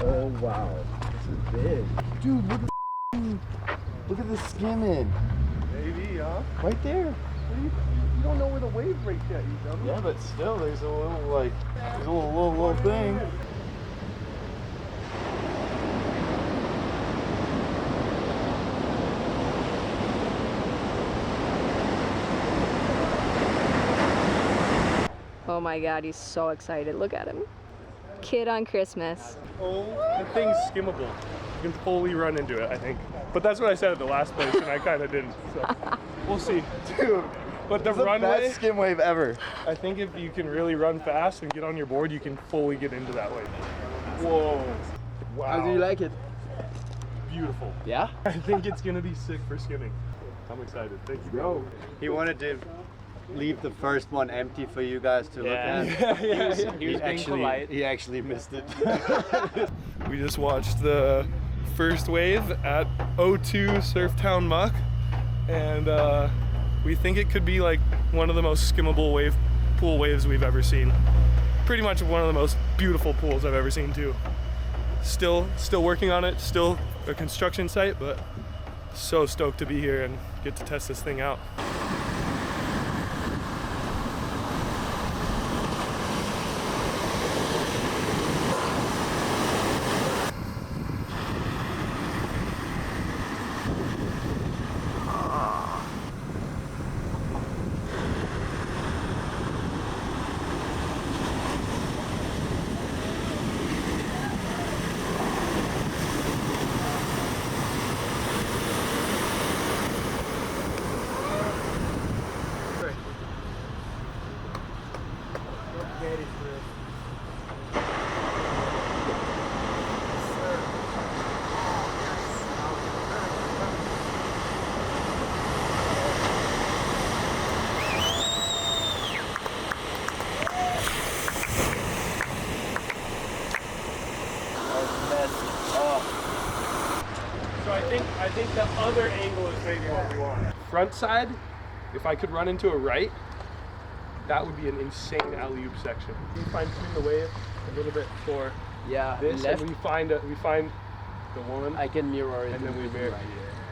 Oh wow, this is big. Dude, look at the skimming. Maybe, huh? Right there. You don't know where the wave breaks yet, you dummy. Yeah, but still, there's a little like, there's a little thing. Oh my God, he's so excited. Look at him. Kid on Christmas. Oh, the thing's skimmable. You can fully run into it, I think. But that's what I said at the last place, and I kind of didn't. So we'll see, dude. But the runway, best skim wave ever. I think if you can really run fast and get on your board, you can fully get into that wave. Whoa! Wow. How do you like it? Beautiful. Yeah. I think it's gonna be sick for skimming. I'm excited. Thank you, bro. He wanted to leave the first one empty for you guys to look at. He was being polite. He actually missed it. We just watched the first wave at O2 Surftown Muck, and we think it could be like one of the most skimmable pool waves we've ever seen. Pretty much one of the most beautiful pools I've ever seen too. Still working on it, still a construction site, but so stoked to be here and get to test this thing out. So I think the other angle is maybe what we want. Front side, if I could run into a right, that would be an insane alley-oop section. We fine tune the wave a little bit for this, left. and we find the one. I can mirror it. And then we mirror.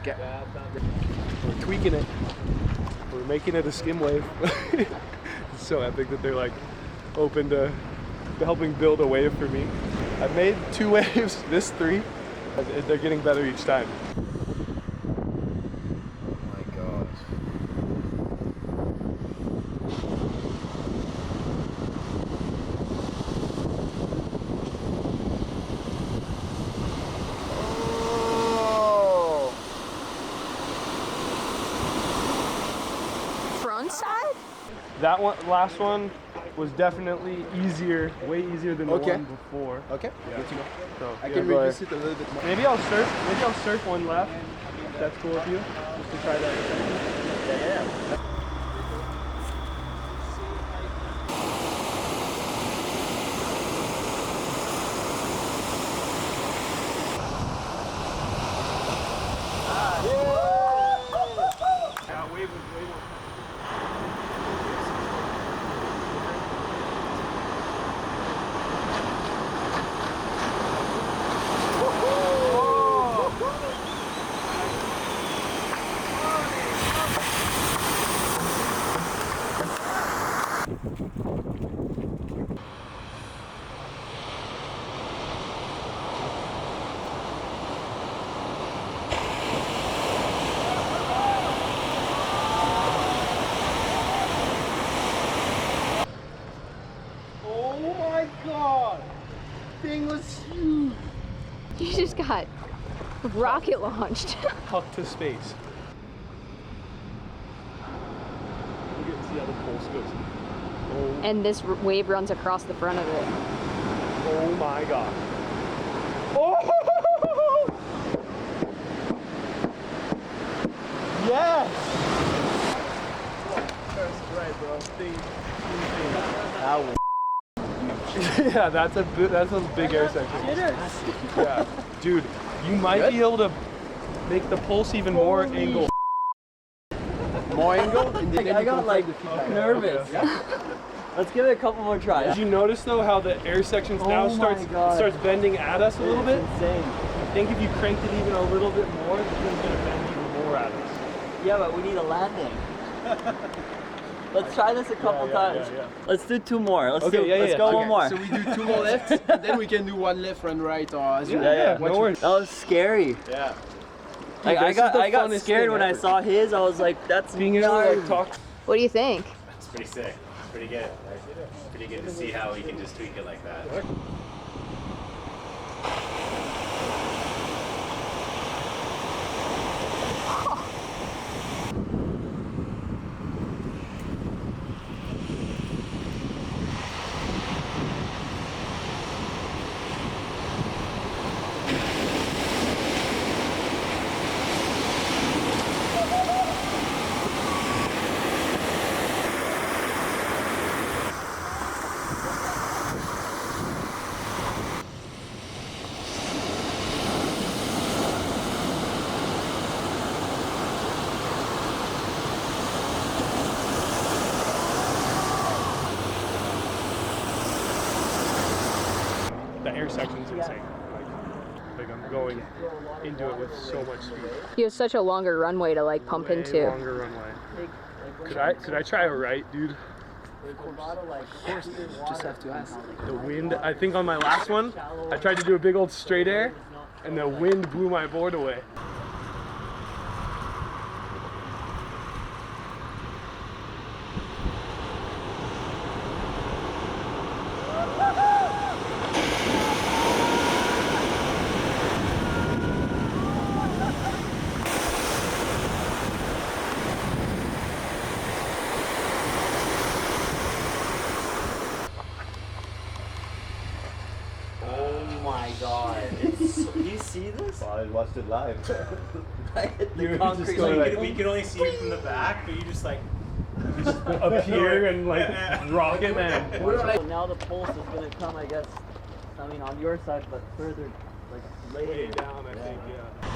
Okay. We're tweaking it. We're making it a skim wave. It's so epic that they're like open to helping build a wave for me. I've made 2 waves, this 3. They're getting better each time. Oh my gosh. Oh. Front side? That one, last one, was definitely easier, way easier than the one before. Okay. Yeah. Good to know. So, I yeah, can but reduce it a little bit more. Maybe I'll surf one left. If that's cool with you, just to try that. Yeah. Yeah, wave was way more. Thing was huge. You just got rocket launched. Huck to space. You get to see how the pulse goes. Oh, And this wave runs across the front of it. oh my god. Oh! Yes! That's right, bro. That was Yeah, that's a big air section. Yeah, dude, you might be able to make the pulse even more angle. more angle. I got like nervous. I Let's give it a couple more tries. Did you notice though how the air sections now starts bending at us a little bit? Insane. I think if you cranked it even a little bit more, it's going to bend even more at us. Yeah, but we need a landing. Let's try this a couple times. Yeah. Let's do 2 more. Let's Okay, go one more. So we do 2 more left, and then we can do 1 left, 1 right, or as you No worries. That was scary. Yeah. Like Dude, I got funnest scared thing when I ever. saw his. I was like, that's Being able to like talk. What do you think? It's pretty sick. Pretty good. Pretty good to see how we can just tweak it like that. The air section's insane. Like I'm going into it with so much speed. You have such a longer runway to like pump Way into. longer runway. Could I try a right, dude? just have to ask. The wind, I think on my last one, I tried to do a big old straight air, and the wind blew my board away. Oh my god. Do you see this? I watched it live. I hit the You're concrete. just going like- We could only see you from the back, but you just like Appear and like rocket man. So now the pulse is gonna come, I guess. I mean, on your side, but further, like Way later. down, I think, yeah.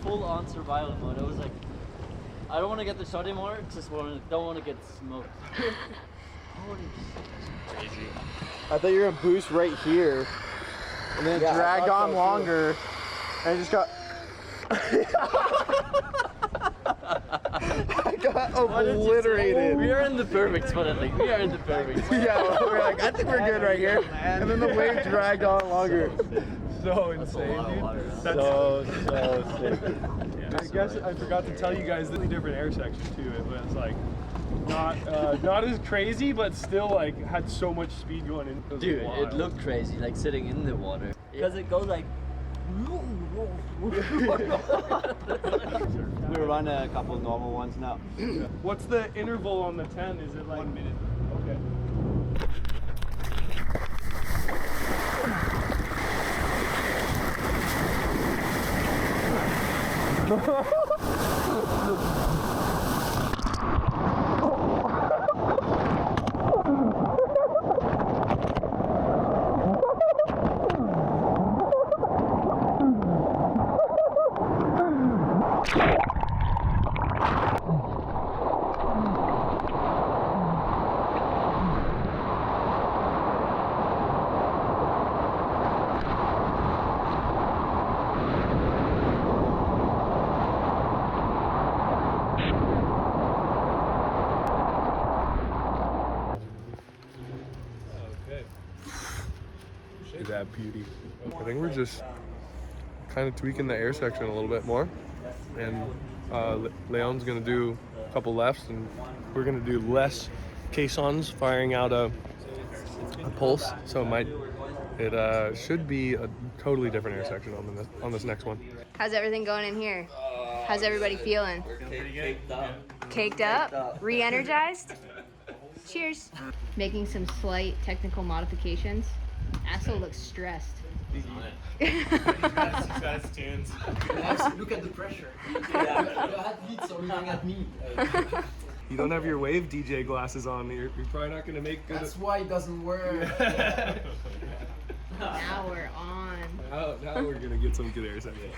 Full on survival mode. I was like, I don't want to get the shot anymore. Just don't want to get smoked. Holy shit. I thought you were gonna boost right here, and then it dragged on longer, and it just got. I got obliterated. We are in the perfect spot, I think. We are in the perfect spot. Yeah, we're like, I think we're good right here, and then the wave dragged on longer. So insane, dude. That's So sick. I guess I forgot to tell you guys the different air sections to it, but it's like not as crazy, but still like had so much speed going in. It was Dude, wild. it looked crazy, like sitting in the water. Because it goes like. We're running a couple normal ones now. What's the interval on the 10? Is it like 1 minute? Okay. Look at that beauty. I think we're just kind of tweaking the air section a little bit more, and Leon's gonna do a couple lefts, and we're gonna do less caissons firing out a pulse. So it should be a totally different air section on this next one. How's everything going in here? How's everybody feeling? Caked up. Caked up? Re-energized? Cheers. Making some slight technical modifications. Axel looks stressed. He's got his tunes. Look at the pressure. The athletes are looking at me. You don't have your wave DJ glasses on. You're probably not gonna make good. That's why it doesn't work. Now we're on. Now we're gonna get some good air section.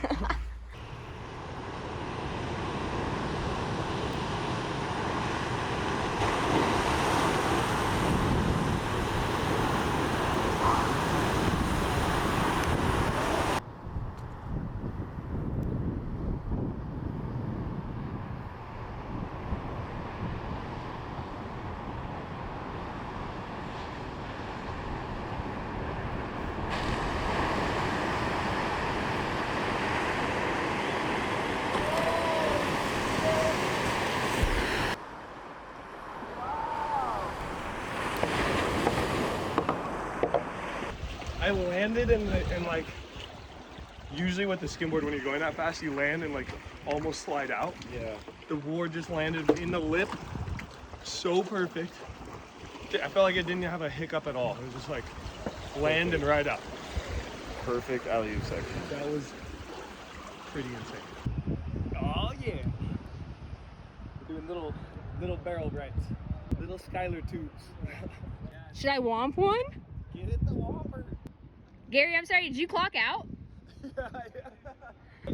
I landed and like, usually with the skimboard when you're going that fast, you land and like almost slide out. Yeah. The board just landed in the lip, so perfect. I felt like it didn't have a hiccup at all. It was just like land and ride out. Perfect alley-oop section. That was pretty insane. Oh yeah. We're doing little barrel rights, little Skylar tubes. Should I womp one? Get it the whopper. Gary, I'm sorry, did you clock out? He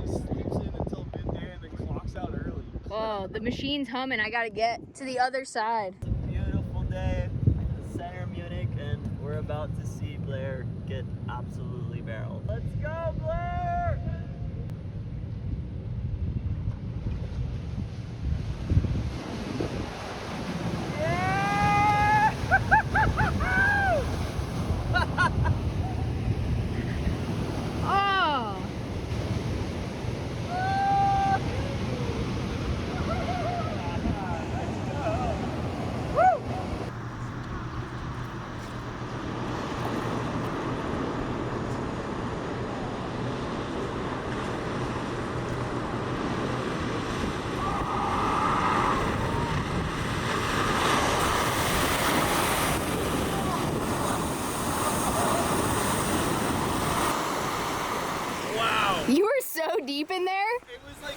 sleeps in until midday and then clocks out early. Oh, the machine's humming. I gotta get to the other side. It's a beautiful day in the center of Munich, and we're about to see Blair get absolutely barreled. Let's go, Blair! Oh! You were so deep in there? It was like, I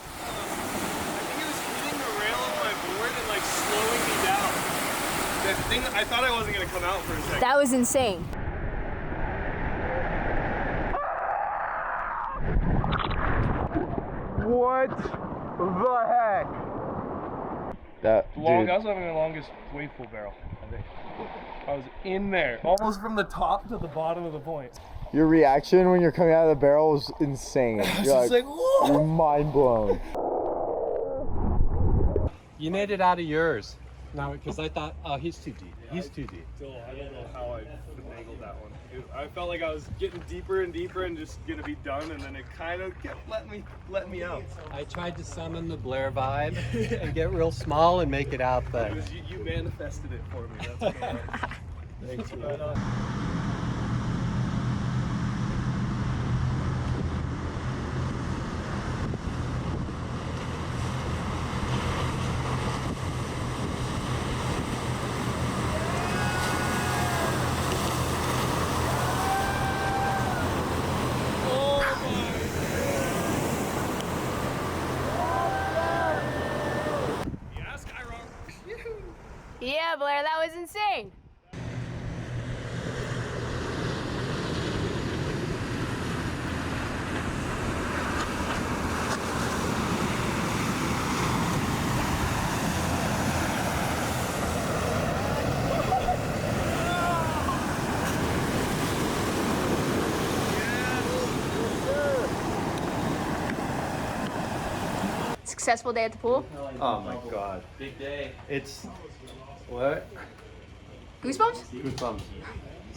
think it was hitting the rail of my board and like slowing me down. The thing, I thought I wasn't gonna come out for a second. That was insane. What the heck? That I dude. was having the longest WavePool barrel, I think. I was in there, almost from the top to the bottom of the point. Your reaction when you're coming out of the barrel was insane. You're like, whoa! you're mind blown. You made it out of yours. No, because I thought, oh, he's too deep. He's too deep. Still, I don't know how I finagled that one. I felt like I was getting deeper and deeper and just gonna be done, and then it kind of kept letting me out. I tried to summon the Blair vibe and get real small and make it out, but It was, you manifested it for me. That's what it was. Thanks, man. Yeah, Blair, that was insane. Successful day at the pool? oh my god. Big day. It's, what? Goosebumps? Goosebumps.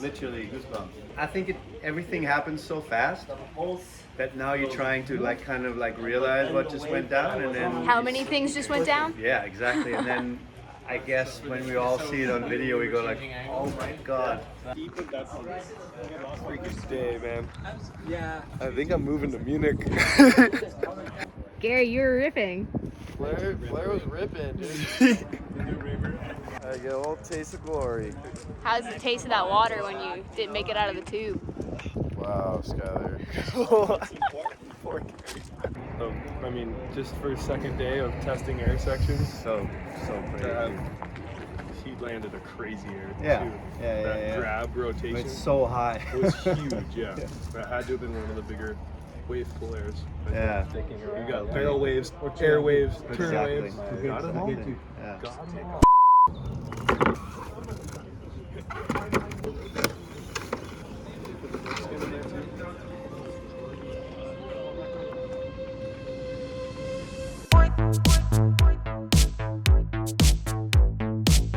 Literally goosebumps. I think everything happens so fast that now you're trying to like kind of like realize what just went down, and then How many things just went down? yeah, exactly. And then I guess when we all see it on video, we go like, oh my god. Freaking day, man. Yeah. I think I'm moving to Munich. Gary, you were ripping. Blair was ripping, dude. I get a little taste of glory. How's the taste of that water when you didn't make it out of the tube? Wow, Skyler. So, I mean, just for second day of testing air sections, So crazy. he landed a crazy air Yeah. too. Yeah, that yeah. grab rotation It's so high. was huge, yeah. That had to have been one of the bigger wave pool airs. Yeah. You got barrel waves, air waves, turn Exactly. waves. Got it all. Yeah. Got 'em all.